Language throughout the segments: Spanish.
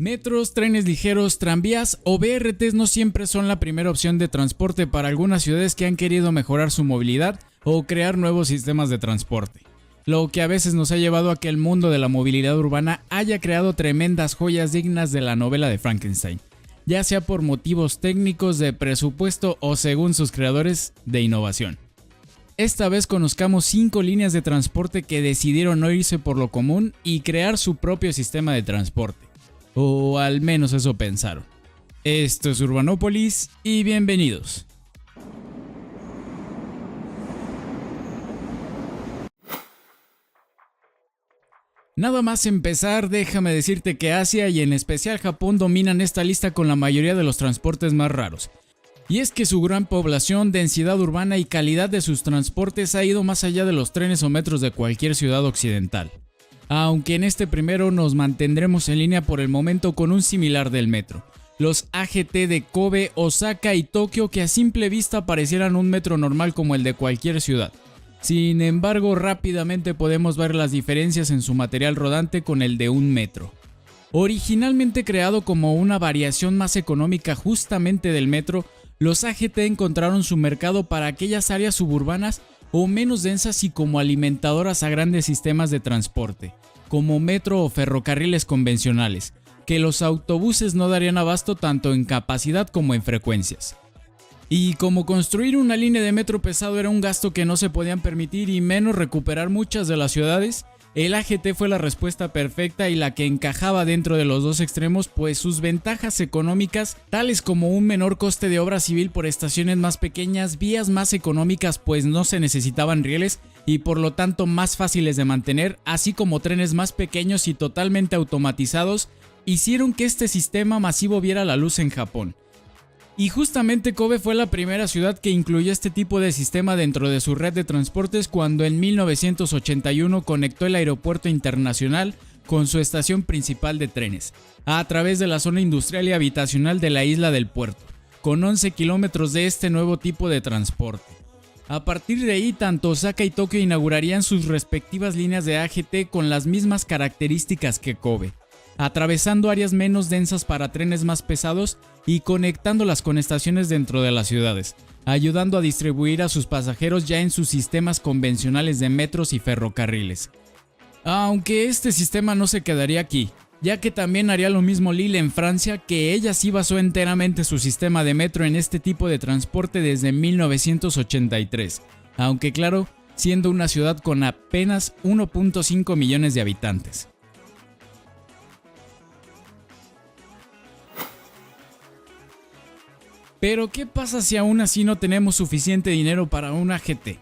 Metros, trenes ligeros, tranvías o BRTs no siempre son la primera opción de transporte para algunas ciudades que han querido mejorar su movilidad o crear nuevos sistemas de transporte. Lo que a veces nos ha llevado a que el mundo de la movilidad urbana haya creado tremendas joyas dignas de la novela de Frankenstein, ya sea por motivos técnicos, de presupuesto o, según sus creadores, de innovación. Esta vez conozcamos 5 líneas de transporte que decidieron no irse por lo común y crear su propio sistema de transporte. O al menos eso pensaron. Esto es Urbanópolis y bienvenidos. Nada más empezar, déjame decirte que Asia y en especial Japón dominan esta lista con la mayoría de los transportes más raros. Y es que su gran población, densidad urbana y calidad de sus transportes ha ido más allá de los trenes o metros de cualquier ciudad occidental. Aunque en este primero nos mantendremos en línea por el momento con un similar del metro, los AGT de Kobe, Osaka y Tokio, que a simple vista parecieran un metro normal como el de cualquier ciudad. Sin embargo, rápidamente podemos ver las diferencias en su material rodante con el de un metro. Originalmente creado como una variación más económica justamente del metro, los AGT encontraron su mercado para aquellas áreas suburbanas o menos densas y como alimentadoras a grandes sistemas de transporte, como metro o ferrocarriles convencionales, que los autobuses no darían abasto tanto en capacidad como en frecuencias. Y como construir una línea de metro pesado era un gasto que no se podían permitir y menos recuperar muchas de las ciudades, el AGT fue la respuesta perfecta y la que encajaba dentro de los dos extremos, pues sus ventajas económicas, tales como un menor coste de obra civil por estaciones más pequeñas, vías más económicas pues no se necesitaban rieles y por lo tanto más fáciles de mantener, así como trenes más pequeños y totalmente automatizados, hicieron que este sistema masivo viera la luz en Japón. Y justamente Kobe fue la primera ciudad que incluyó este tipo de sistema dentro de su red de transportes cuando en 1981 conectó el aeropuerto internacional con su estación principal de trenes, a través de la zona industrial y habitacional de la isla del puerto, con 11 kilómetros de este nuevo tipo de transporte. A partir de ahí, tanto Osaka y Tokio inaugurarían sus respectivas líneas de AGT con las mismas características que Kobe, atravesando áreas menos densas para trenes más pesados y conectándolas con estaciones dentro de las ciudades, ayudando a distribuir a sus pasajeros ya en sus sistemas convencionales de metros y ferrocarriles. Aunque este sistema no se quedaría aquí, ya que también haría lo mismo Lille en Francia, que ella sí basó enteramente su sistema de metro en este tipo de transporte desde 1983, aunque claro, siendo una ciudad con apenas 1.5 millones de habitantes. Pero ¿qué pasa si aún así no tenemos suficiente dinero para un AGT?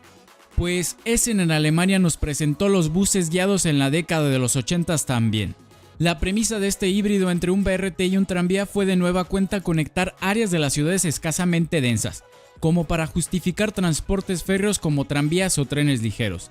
Pues Essen en Alemania nos presentó los buses guiados en la década de los 80 también. La premisa de este híbrido entre un BRT y un tranvía fue de nueva cuenta conectar áreas de las ciudades escasamente densas, como para justificar transportes férreos como tranvías o trenes ligeros.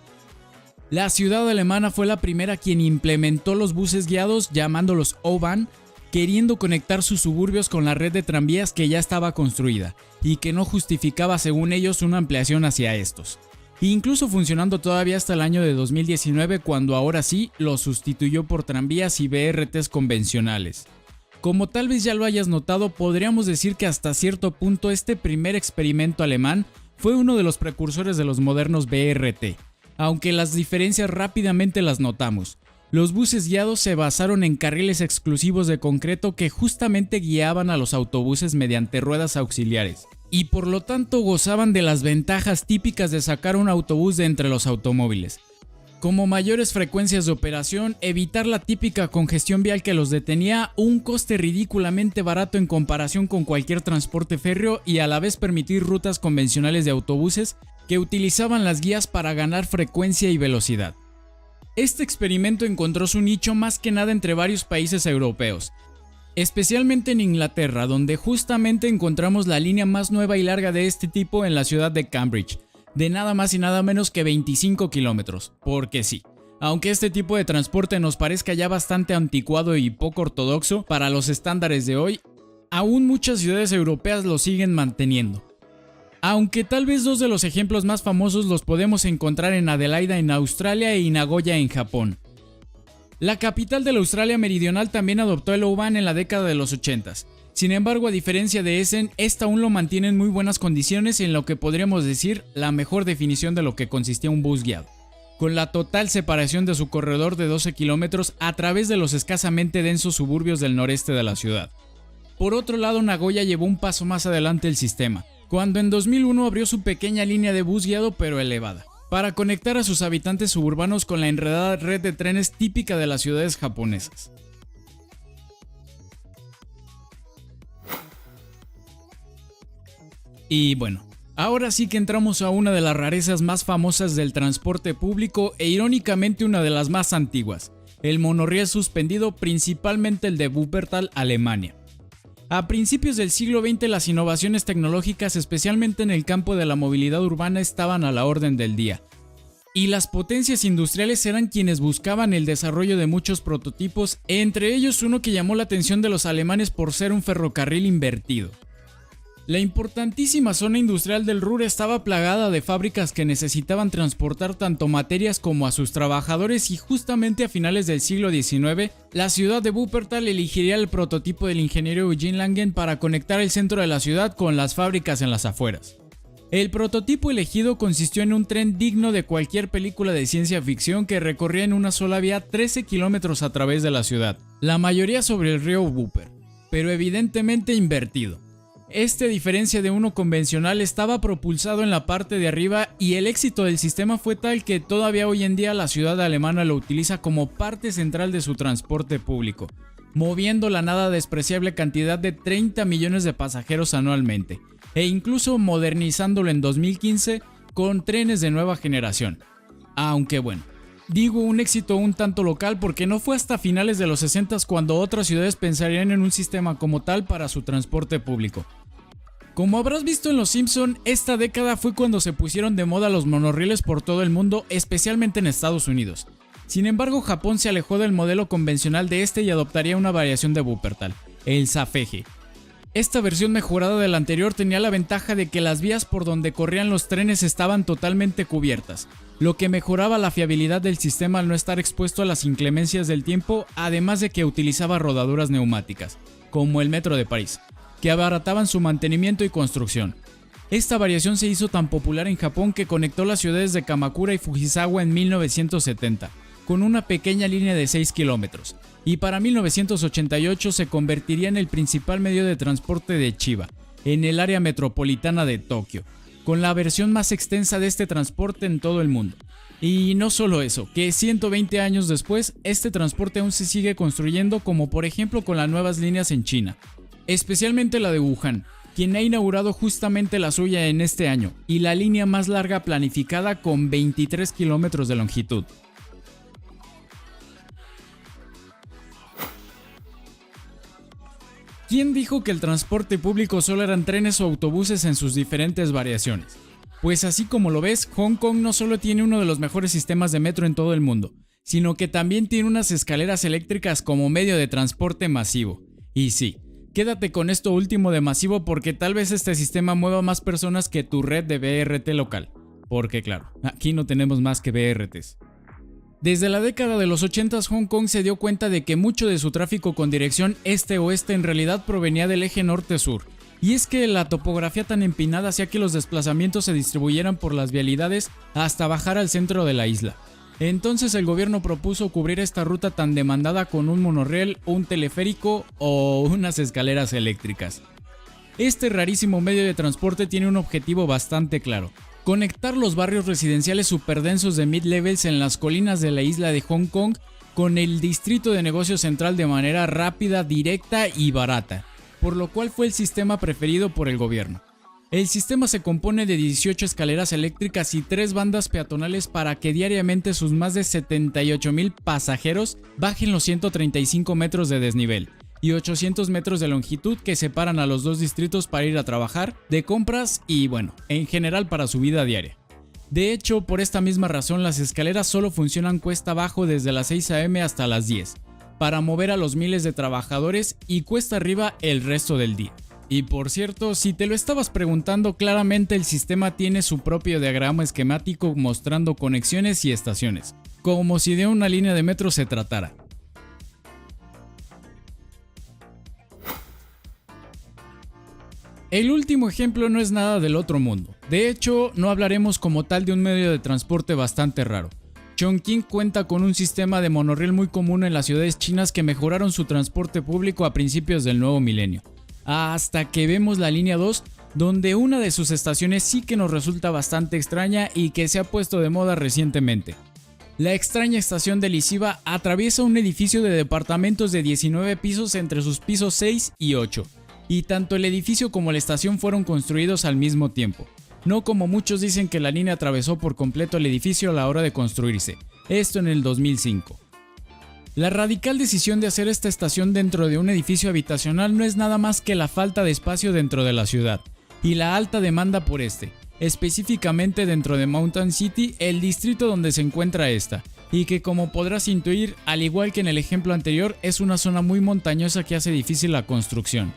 La ciudad alemana fue la primera quien implementó los buses guiados llamándolos O-Bahn, queriendo conectar sus suburbios con la red de tranvías que ya estaba construida y que no justificaba según ellos una ampliación hacia estos. Incluso funcionando todavía hasta el año de 2019 cuando ahora sí lo sustituyó por tranvías y BRTs convencionales. Como tal vez ya lo hayas notado, podríamos decir que hasta cierto punto este primer experimento alemán fue uno de los precursores de los modernos BRT, aunque las diferencias rápidamente las notamos. Los buses guiados se basaron en carriles exclusivos de concreto que justamente guiaban a los autobuses mediante ruedas auxiliares, y por lo tanto gozaban de las ventajas típicas de sacar un autobús de entre los automóviles, como mayores frecuencias de operación, evitar la típica congestión vial que los detenía, un coste ridículamente barato en comparación con cualquier transporte férreo y a la vez permitir rutas convencionales de autobuses que utilizaban las guías para ganar frecuencia y velocidad. Este experimento encontró su nicho más que nada entre varios países europeos, especialmente en Inglaterra, donde justamente encontramos la línea más nueva y larga de este tipo en la ciudad de Cambridge, de nada más y nada menos que 25 kilómetros, porque sí. Aunque este tipo de transporte nos parezca ya bastante anticuado y poco ortodoxo para los estándares de hoy, aún muchas ciudades europeas lo siguen manteniendo. Aunque tal vez dos de los ejemplos más famosos los podemos encontrar en Adelaida en Australia y Nagoya en Japón. La capital de la Australia Meridional también adoptó el O-Bahn en la década de los 80s. Sin embargo, a diferencia de Essen, esta aún lo mantiene en muy buenas condiciones en lo que podríamos decir la mejor definición de lo que consistía un bus guiado, con la total separación de su corredor de 12 kilómetros a través de los escasamente densos suburbios del noreste de la ciudad. Por otro lado, Nagoya llevó un paso más adelante el sistema, cuando en 2001 abrió su pequeña línea de bus guiado pero elevada, para conectar a sus habitantes suburbanos con la enredada red de trenes típica de las ciudades japonesas. Y bueno, ahora sí que entramos a una de las rarezas más famosas del transporte público e irónicamente una de las más antiguas, el monorriel suspendido, principalmente el de Wuppertal, Alemania. A principios del siglo XX las innovaciones tecnológicas, especialmente en el campo de la movilidad urbana, estaban a la orden del día. Y las potencias industriales eran quienes buscaban el desarrollo de muchos prototipos, entre ellos uno que llamó la atención de los alemanes por ser un ferrocarril invertido. La importantísima zona industrial del Ruhr estaba plagada de fábricas que necesitaban transportar tanto materias como a sus trabajadores y justamente a finales del siglo XIX, la ciudad de Wuppertal elegiría el prototipo del ingeniero Eugen Langen para conectar el centro de la ciudad con las fábricas en las afueras. El prototipo elegido consistió en un tren digno de cualquier película de ciencia ficción que recorría en una sola vía 13 kilómetros a través de la ciudad, la mayoría sobre el río Wupper, pero evidentemente invertido. Este, a diferencia de uno convencional, estaba propulsado en la parte de arriba y el éxito del sistema fue tal que todavía hoy en día la ciudad alemana lo utiliza como parte central de su transporte público, moviendo la nada despreciable cantidad de 30 millones de pasajeros anualmente, e incluso modernizándolo en 2015 con trenes de nueva generación. Aunque bueno, digo un éxito un tanto local porque no fue hasta finales de los 60s cuando otras ciudades pensarían en un sistema como tal para su transporte público. Como habrás visto en Los Simpson, esta década fue cuando se pusieron de moda los monorrieles por todo el mundo, especialmente en Estados Unidos. Sin embargo, Japón se alejó del modelo convencional de este y adoptaría una variación de Wuppertal, el Safeje. Esta versión mejorada de la anterior tenía la ventaja de que las vías por donde corrían los trenes estaban totalmente cubiertas, lo que mejoraba la fiabilidad del sistema al no estar expuesto a las inclemencias del tiempo, además de que utilizaba rodaduras neumáticas, como el metro de París, que abarataban su mantenimiento y construcción. Esta variación se hizo tan popular en Japón que conectó las ciudades de Kamakura y Fujisawa en 1970, con una pequeña línea de 6 kilómetros, y para 1988 se convertiría en el principal medio de transporte de Chiba, en el área metropolitana de Tokio, con la versión más extensa de este transporte en todo el mundo. Y no solo eso, que 120 años después, este transporte aún se sigue construyendo, como por ejemplo con las nuevas líneas en China, especialmente la de Wuhan, quien ha inaugurado justamente la suya en este año, y la línea más larga planificada con 23 kilómetros de longitud. ¿Quién dijo que el transporte público solo eran trenes o autobuses en sus diferentes variaciones? Pues así como lo ves, Hong Kong no solo tiene uno de los mejores sistemas de metro en todo el mundo, sino que también tiene unas escaleras eléctricas como medio de transporte masivo. Y sí, quédate con esto último de masivo porque tal vez este sistema mueva más personas que tu red de BRT local. Porque claro, aquí no tenemos más que BRTs. Desde la década de los 80s, Hong Kong se dio cuenta de que mucho de su tráfico con dirección este-oeste en realidad provenía del eje norte-sur. Y es que la topografía tan empinada hacía que los desplazamientos se distribuyeran por las vialidades hasta bajar al centro de la isla. Entonces el gobierno propuso cubrir esta ruta tan demandada con un monorriel, un teleférico o unas escaleras eléctricas. Este rarísimo medio de transporte tiene un objetivo bastante claro: conectar los barrios residenciales superdensos de mid-levels en las colinas de la isla de Hong Kong con el distrito de negocio central de manera rápida, directa y barata, por lo cual fue el sistema preferido por el gobierno. El sistema se compone de 18 escaleras eléctricas y 3 bandas peatonales para que diariamente sus más de 78,000 pasajeros bajen los 135 metros de desnivel y 800 metros de longitud que separan a los dos distritos para ir a trabajar, de compras y bueno, en general para su vida diaria. De hecho, por esta misma razón las escaleras solo funcionan cuesta abajo desde las 6 am hasta las 10, para mover a los miles de trabajadores, y cuesta arriba el resto del día. Y por cierto, si te lo estabas preguntando, claramente el sistema tiene su propio diagrama esquemático mostrando conexiones y estaciones, como si de una línea de metro se tratara. El último ejemplo no es nada del otro mundo. De hecho, no hablaremos como tal de un medio de transporte bastante raro. Chongqing cuenta con un sistema de monorriel muy común en las ciudades chinas que mejoraron su transporte público a principios del nuevo milenio. Hasta que vemos la línea 2, donde una de sus estaciones sí que nos resulta bastante extraña y que se ha puesto de moda recientemente. La extraña estación de Lisiba atraviesa un edificio de departamentos de 19 pisos entre sus pisos 6 y 8, y tanto el edificio como la estación fueron construidos al mismo tiempo. No como muchos dicen que la línea atravesó por completo el edificio a la hora de construirse, esto en el 2005. La radical decisión de hacer esta estación dentro de un edificio habitacional no es nada más que la falta de espacio dentro de la ciudad, y la alta demanda por este, específicamente dentro de Mountain City, el distrito donde se encuentra esta, y que como podrás intuir, al igual que en el ejemplo anterior, es una zona muy montañosa que hace difícil la construcción.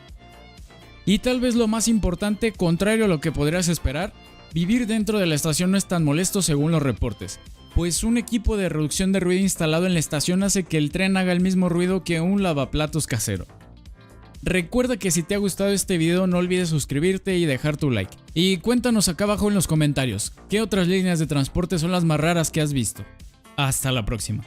Y tal vez lo más importante, contrario a lo que podrías esperar, vivir dentro de la estación no es tan molesto según los reportes, pues un equipo de reducción de ruido instalado en la estación hace que el tren haga el mismo ruido que un lavaplatos casero. Recuerda que si te ha gustado este video no olvides suscribirte y dejar tu like. Y cuéntanos acá abajo en los comentarios, ¿qué otras líneas de transporte son las más raras que has visto? Hasta la próxima.